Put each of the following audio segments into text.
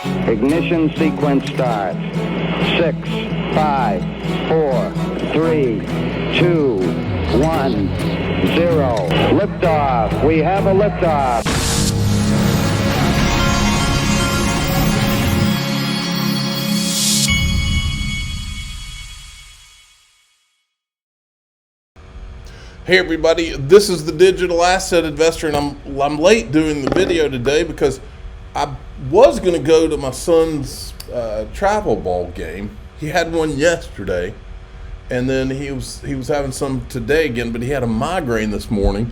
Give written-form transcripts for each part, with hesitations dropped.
Ignition sequence start. 6, 5, 4, 3, 2, 1, 0. Liftoff. We have a liftoff. Hey everybody, this is the Digital Asset Investor, and I'm late doing the video today because I was going to go to my son's travel ball game. He had one yesterday, and then he was having some today again, but he had a migraine this morning,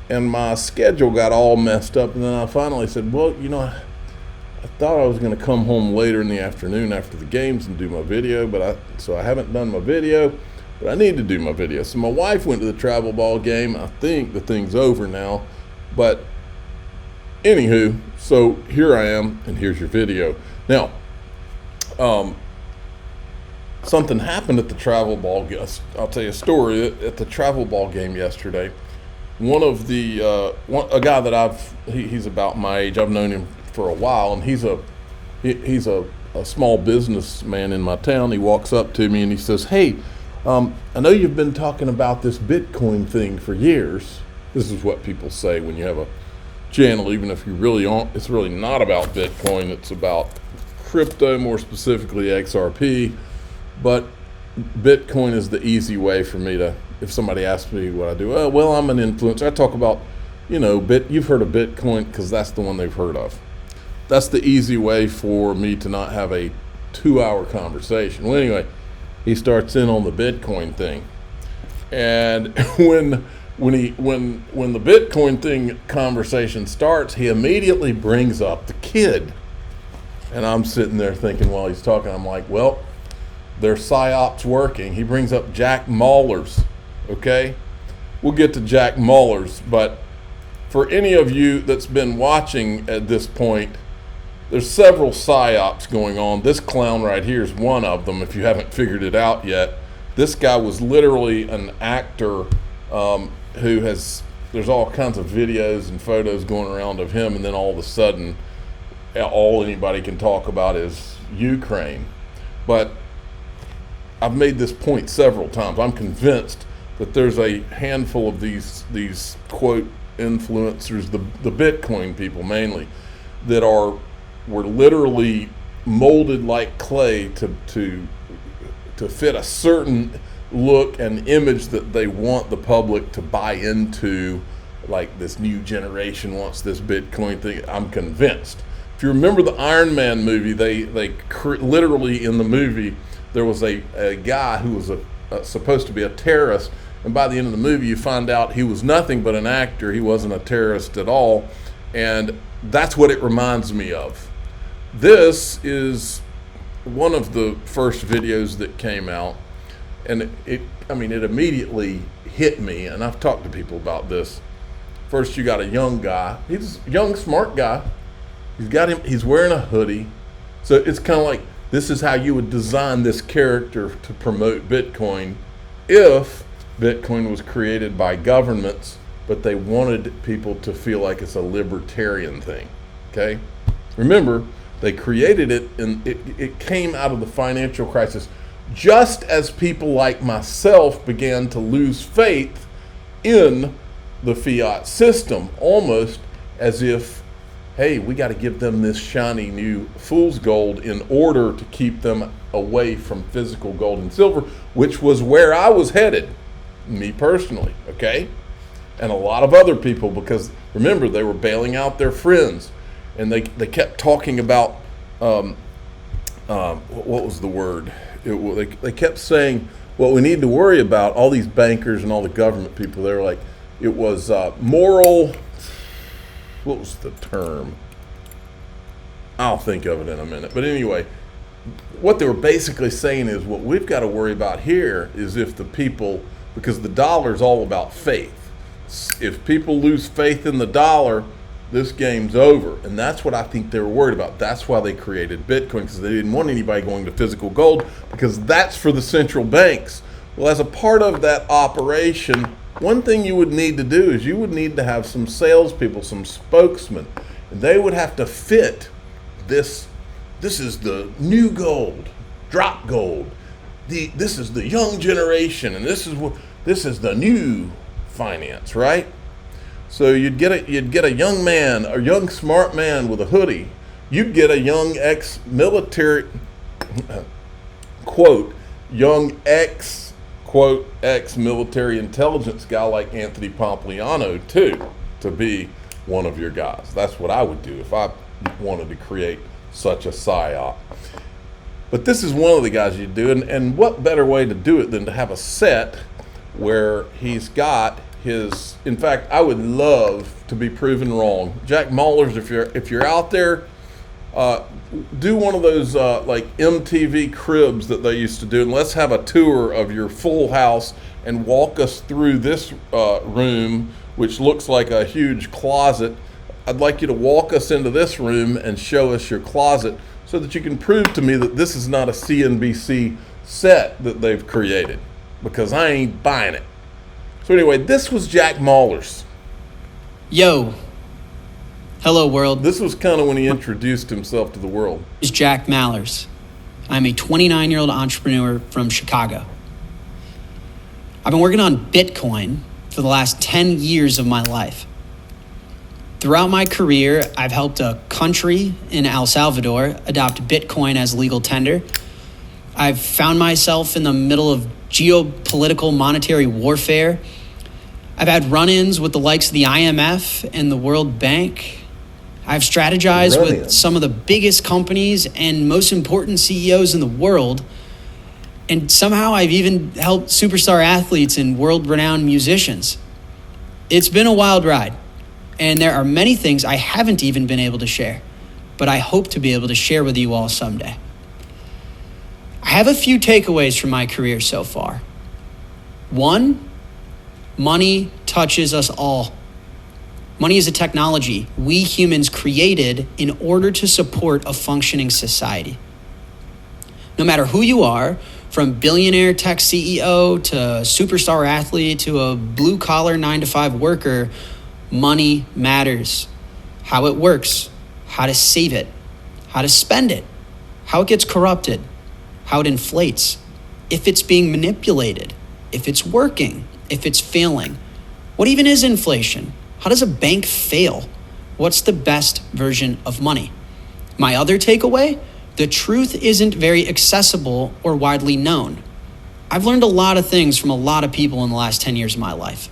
and my schedule got all messed up. And then I finally said, well, you know, I thought I was going to come home later in the afternoon after the games and do my video, so I haven't done my video. But I need to do my video. So my wife went to the travel ball game. I think the thing's over now. But anywho, so here I am, and here's your video. Now, something happened at the travel ball game. I'll tell you a story. At the travel ball game yesterday, one of the, a guy that he's about my age. I've known him for a while, and he's a small businessman in my town. He walks up to me and he says, "Hey, I know you've been talking about this Bitcoin thing for years." This is what people say when you have a channel, even if you really aren't. It's really not about Bitcoin. It's about crypto, more specifically XRP. But Bitcoin is the easy way for me to, if somebody asks me what I do, well, I'm an influencer. I talk about, you've heard of Bitcoin because that's the one they've heard of. That's the easy way for me to not have a 2-hour conversation. Well, anyway, he starts in on the Bitcoin thing, and when the Bitcoin thing conversation starts, he immediately brings up the kid, and I'm sitting there thinking while he's talking, I'm like, well, their psyop's working. He brings up Jack Mallers. Okay, we'll get to Jack Mallers, but for any of you that's been watching at this point, there's several psyops going on. This clown right here is one of them, if you haven't figured it out yet. This guy was literally an actor there's all kinds of videos and photos going around of him, and then all of a sudden, all anybody can talk about is Ukraine. But I've made this point several times. I'm convinced that there's a handful of these quote influencers, the Bitcoin people mainly, that were literally molded like clay to fit a certain look and image that they want the public to buy into. Like, this new generation wants this Bitcoin thing. I'm convinced. If you remember the Iron Man movie, they literally in the movie there was a guy who was supposed to be a terrorist, and by the end of the movie you find out he was nothing but an actor. He wasn't a terrorist at all, and that's what it reminds me of. This is one of the first videos that came out, and it immediately hit me, and I've talked to people about this. First, you got a young guy. He's a young, smart guy. He's wearing a hoodie. So it's kind of like, this is how you would design this character to promote Bitcoin if Bitcoin was created by governments, but they wanted people to feel like it's a libertarian thing, okay? Remember, they created it, and it came out of the financial crisis just as people like myself began to lose faith in the fiat system, almost as if, hey, we got to give them this shiny new fool's gold in order to keep them away from physical gold and silver, which was where I was headed, me personally, okay? And a lot of other people, because remember, they were bailing out their friends. And they kept talking about, what was the word? They kept saying, what we need to worry about, all these bankers and all the government people, they were like, it was moral, what was the term? I'll think of it in a minute. But anyway, what they were basically saying is, what we've got to worry about here is if the people, because the dollar is all about faith. If people lose faith in the dollar, this game's over. And that's what I think they were worried about. That's why they created Bitcoin, because they didn't want anybody going to physical gold, because that's for the central banks. Well, as a part of that operation, one thing you would need to do is you would need to have some salespeople, some spokesmen, and they would have to fit this this is the new gold, drop gold. This is the young generation, and this is the new finance, right? So you'd get a young man, a young smart man with a hoodie. You'd get a young ex-military, quote, young quote, ex-military intelligence guy like Anthony Pompliano too, to be one of your guys. That's what I would do if I wanted to create such a psyop. But this is one of the guys you do, and what better way to do it than to have a set where he's got his, in fact, I would love to be proven wrong. Jack Mallers, if you're out there, do one of those like MTV cribs that they used to do, and let's have a tour of your full house and walk us through this room, which looks like a huge closet. I'd like you to walk us into this room and show us your closet so that you can prove to me that this is not a CNBC set that they've created, because I ain't buying it. So anyway, this was Jack Mallers. Yo. Hello, world. This was kind of when he introduced himself to the world. This is Jack Mallers. I'm a 29-year-old entrepreneur from Chicago. I've been working on Bitcoin for the last 10 years of my life. Throughout my career, I've helped a country in El Salvador adopt Bitcoin as legal tender. I've found myself in the middle of geopolitical monetary warfare. I've had run-ins with the likes of the IMF and the World Bank. I've strategized with some of the biggest companies and most important CEOs in the world. And somehow I've even helped superstar athletes and world-renowned musicians. It's been a wild ride. And there are many things I haven't even been able to share, but I hope to be able to share with you all someday. I have a few takeaways from my career so far. One, money touches us all. Money is a technology we humans created in order to support a functioning society. No matter who you are, from billionaire tech CEO to superstar athlete to a blue-collar 9-to-5 worker, money matters. How it works, how to save it, how to spend it, how it gets corrupted, how it inflates, if it's being manipulated, if it's working, if it's failing. What even is inflation? How does a bank fail? What's the best version of money? My other takeaway, the truth isn't very accessible or widely known. I've learned a lot of things from a lot of people in the last 10 years of my life.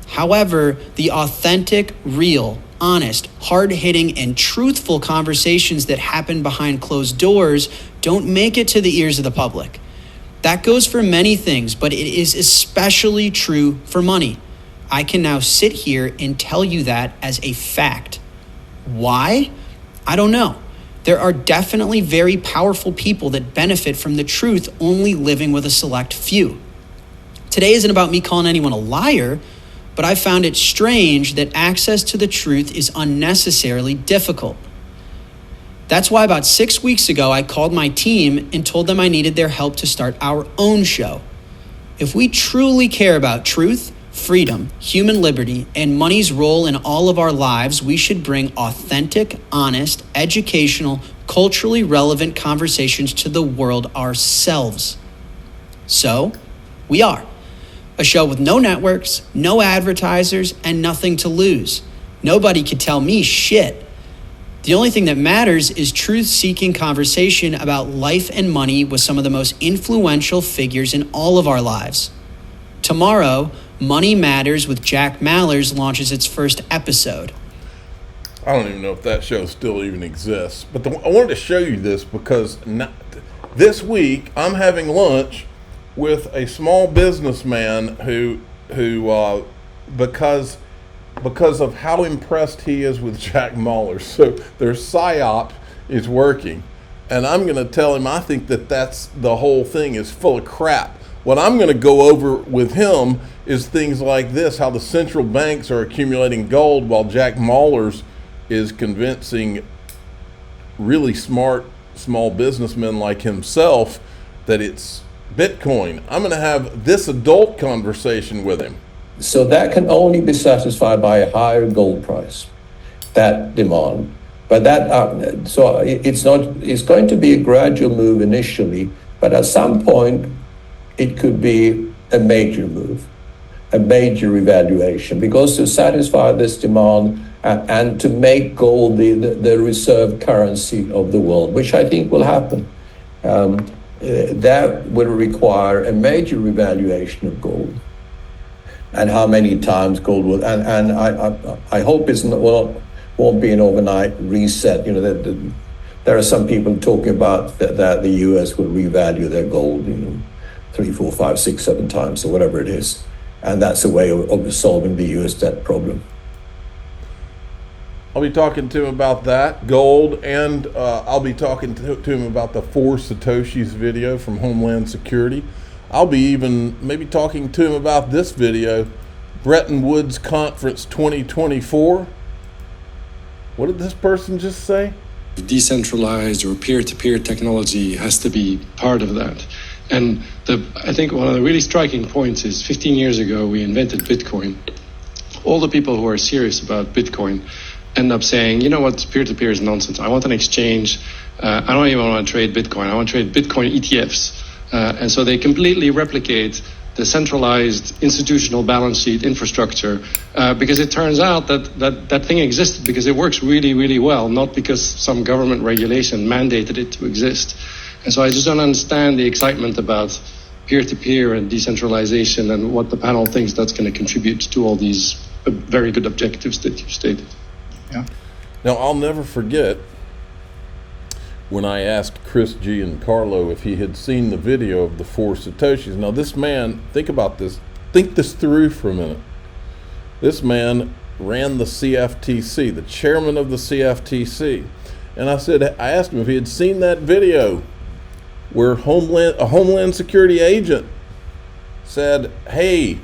However, the authentic, real, honest, hard-hitting, and truthful conversations that happen behind closed doors don't make it to the ears of the public. That goes for many things, but it is especially true for money. I can now sit here and tell you that as a fact. Why? I don't know. There are definitely very powerful people that benefit from the truth only living with a select few. Today isn't about me calling anyone a liar, but I found it strange that access to the truth is unnecessarily difficult. That's why about 6 weeks ago, I called my team and told them I needed their help to start our own show. If we truly care about truth, freedom, human liberty, and money's role in all of our lives, we should bring authentic, honest, educational, culturally relevant conversations to the world ourselves. So, we are. A show with no networks, no advertisers, and nothing to lose. Nobody could tell me shit. The only thing that matters is truth-seeking conversation about life and money with some of the most influential figures in all of our lives. Tomorrow, Money Matters with Jack Mallers launches its first episode. I don't even know if that show still even exists, but I wanted to show you this because this week I'm having lunch with a small businessman who because of how impressed he is with Jack Mallers. So their psyop is working, and I'm going to tell him I think that's the whole thing is full of crap. What I'm going to go over with him is things like this: how the central banks are accumulating gold while Jack Mallers is convincing really smart small businessmen like himself that it's Bitcoin. I'm going to have this adult conversation with him. So that can only be satisfied by a higher gold price, that demand. But that so it's not. It's going to be a gradual move initially, but at some point, it could be a major move, a major evaluation, because to satisfy this demand and to make gold the reserve currency of the world, which I think will happen, that will require a major evaluation of gold and how many times gold will. And I hope it's not, won't be an overnight reset. You know, there are some people talking about that the U.S. will revalue their gold, 3, 4, 5, 6, 7 times or whatever it is. And that's a way of solving the U.S. debt problem. I'll be talking to him about that, gold, and I'll be talking to him about the 4 Satoshis video from Homeland Security. I'll be even maybe talking to him about this video, Bretton Woods Conference 2024. What did this person just say? Decentralized or peer-to-peer technology has to be part of that. And I think one of the really striking points is 15 years ago, we invented Bitcoin. All the people who are serious about Bitcoin end up saying, you know what, peer-to-peer is nonsense. I want an exchange. I don't even want to trade Bitcoin. I want to trade Bitcoin ETFs. And so they completely replicate the centralized institutional balance sheet infrastructure because it turns out that thing existed because it works really, really well, not because some government regulation mandated it to exist. And so I just don't understand the excitement about peer-to-peer and decentralization and what the panel thinks that's going to contribute to all these very good objectives that you stated. Yeah. Now, I'll never forget when I asked Chris G. and Carlo if he had seen the video of the 4 Satoshis. Now, this man, think about this. Think this through for a minute. This man ran the CFTC, the chairman of the CFTC. And I asked him if he had seen that video where a Homeland Security agent said, hey,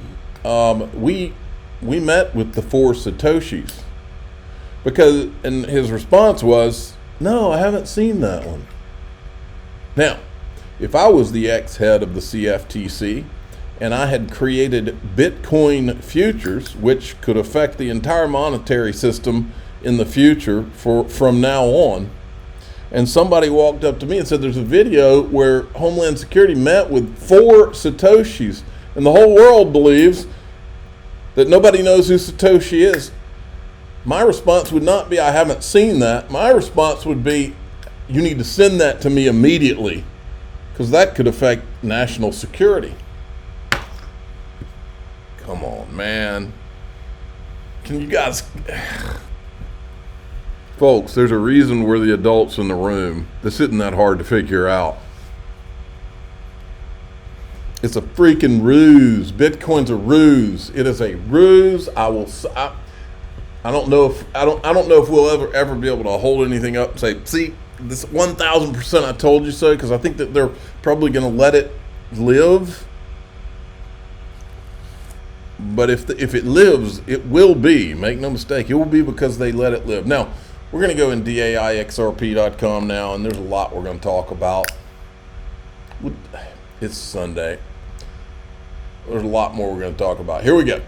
we met with the 4 Satoshis. And his response was, no, I haven't seen that one. Now, if I was the ex-head of the CFTC and I had created Bitcoin futures, which could affect the entire monetary system in the future from now on, and somebody walked up to me and said there's a video where Homeland Security met with 4 Satoshis and the whole world believes that nobody knows who Satoshi is, my response would not be, I haven't seen that. My response would be, you need to send that to me immediately, because that could affect national security. Come on, man. Can you guys... Folks, there's a reason we're the adults in the room. This isn't that hard to figure out. It's a freaking ruse. Bitcoin's a ruse. It is a ruse. I don't know if we'll ever be able to hold anything up and say, see, this 1,000% I told you so, because I think that they're probably going to let it live. But if it lives, it will be. Make no mistake, it will be because they let it live. Now, we're going to go in DAIXRP.com now, and there's a lot we're going to talk about. It's Sunday. There's a lot more we're going to talk about. Here we go.